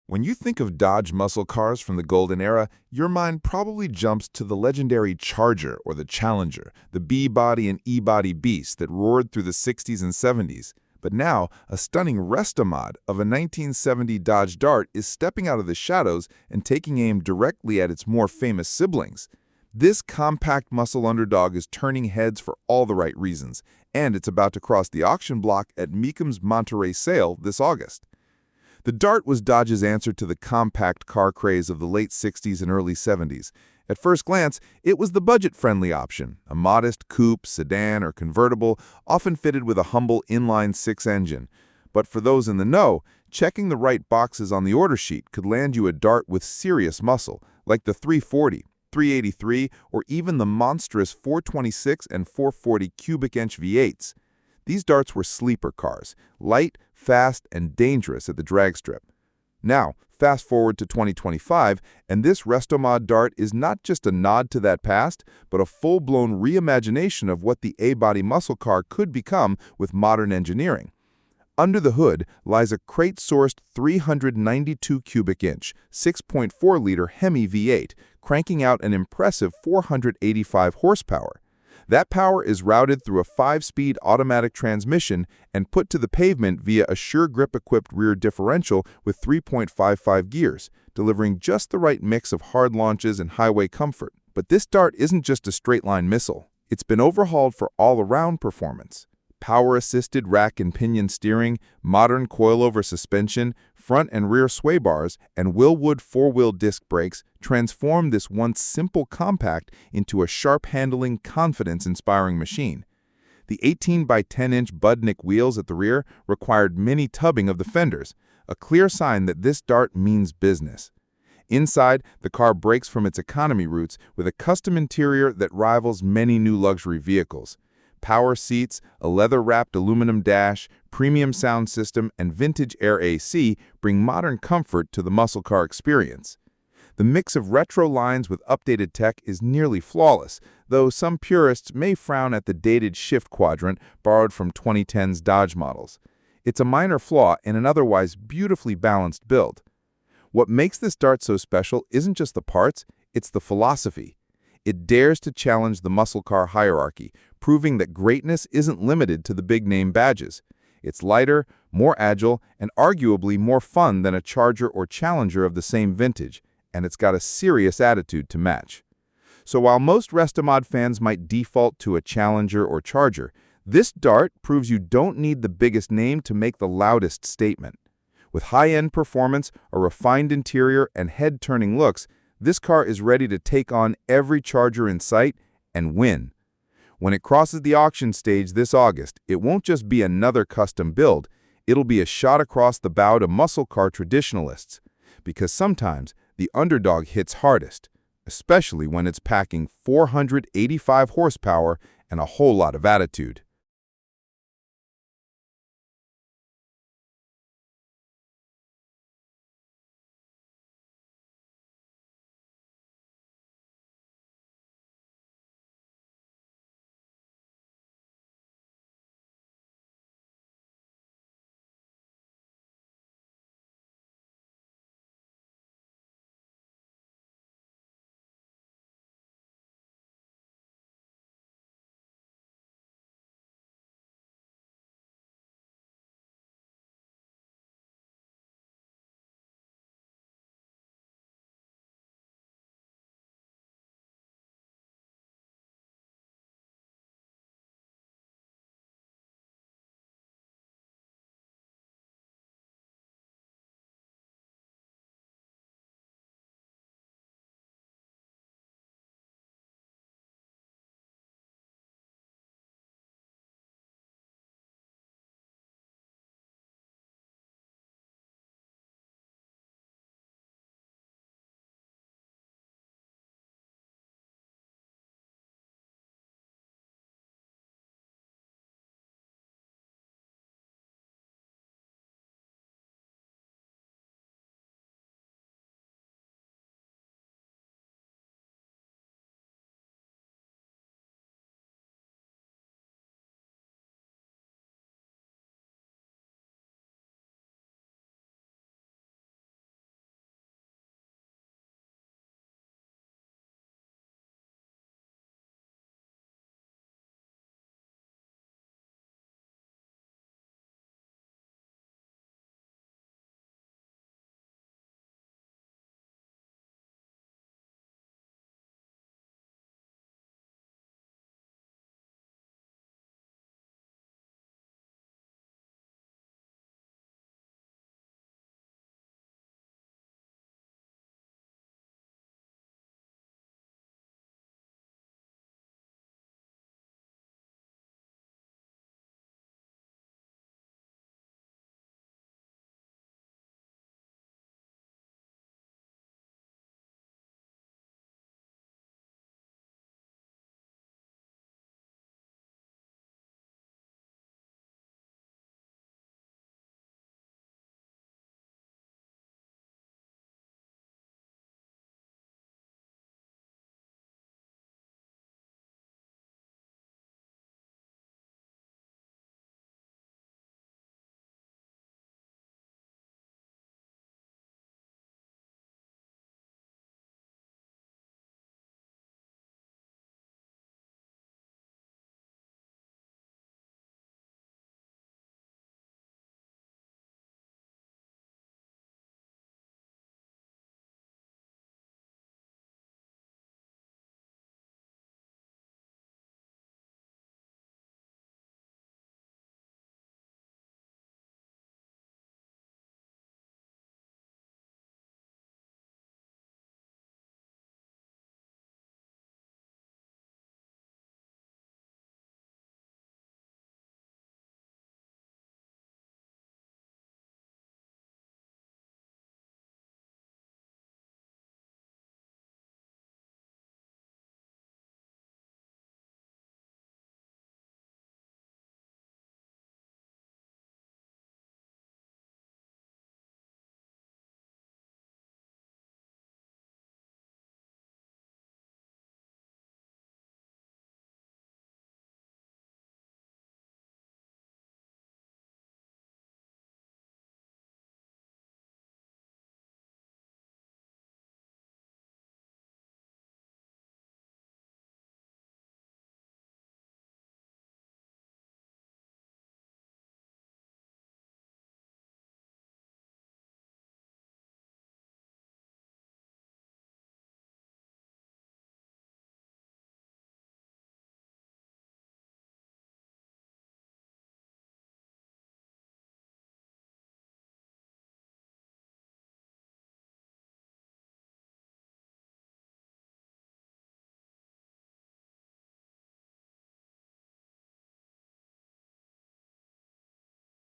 When you think of Dodge muscle cars from the golden era, your mind probably jumps to the legendary Charger or the Challenger, the B-body and E-body beasts that roared through the 60s and 70s. But now, a stunning Restomod of a 1970 Dodge Dart is stepping out of the shadows and taking aim directly at its more famous siblings. This compact muscle underdog is turning heads for all the right reasons, and it's about to cross the auction block at Mecum's Monterey sale this August. The Dart was Dodge's answer to the compact car craze of the late 60s and early 70s. At first glance, it was the budget-friendly option, a modest coupe, sedan, or convertible, often fitted with a humble inline-six engine. But for those in the know, checking the right boxes on the order sheet could land you a Dart with serious muscle, like the 340, 383, or even the monstrous 426 and 440 cubic-inch V8s. These Darts were sleeper cars, light, fast, and dangerous at the drag strip. Now, fast forward to 2025, and this Restomod Dart is not just a nod to that past, but a full-blown reimagination of what the A-body muscle car could become with modern engineering. Under the hood lies a crate-sourced 392 cubic-inch, 6.4-liter Hemi V8, cranking out an impressive 485 horsepower. That power is routed through a 5-speed automatic transmission and put to the pavement via a sure grip-equipped rear differential with 3.55 gears, delivering just the right mix of hard launches and highway comfort. But this Dart isn't just a straight-line missile. It's been overhauled for all-around performance. Power-assisted rack and pinion steering, modern coilover suspension, front and rear sway bars, and Willwood 4-wheel disc brakes transform this once simple compact into a sharp-handling, confidence-inspiring machine. The 18 by 10-inch Budnik wheels at the rear required mini tubbing of the fenders, a clear sign that this Dart means business. Inside, the car breaks from its economy roots with a custom interior that rivals many new luxury vehicles. Power seats, a leather-wrapped aluminum dash, premium sound system, and vintage air AC bring modern comfort to the muscle car experience. The mix of retro lines with updated tech is nearly flawless, though some purists may frown at the dated shift quadrant borrowed from 2010's Dodge models. It's a minor flaw in an otherwise beautifully balanced build. What makes this Dart so special isn't just the parts, it's the philosophy. It dares to challenge the muscle car hierarchy, proving that greatness isn't limited to the big-name badges. It's lighter, more agile, and arguably more fun than a Charger or Challenger of the same vintage, and it's got a serious attitude to match. So while most Restomod fans might default to a Challenger or Charger, this Dart proves you don't need the biggest name to make the loudest statement. With high-end performance, a refined interior, and head-turning looks, this car is ready to take on every Charger in sight and win. When it crosses the auction stage this August, it won't just be another custom build, it'll be a shot across the bow to muscle car traditionalists. Because sometimes, the Underdog hits hardest, especially when it's packing 485 horsepower and a whole lot of attitude.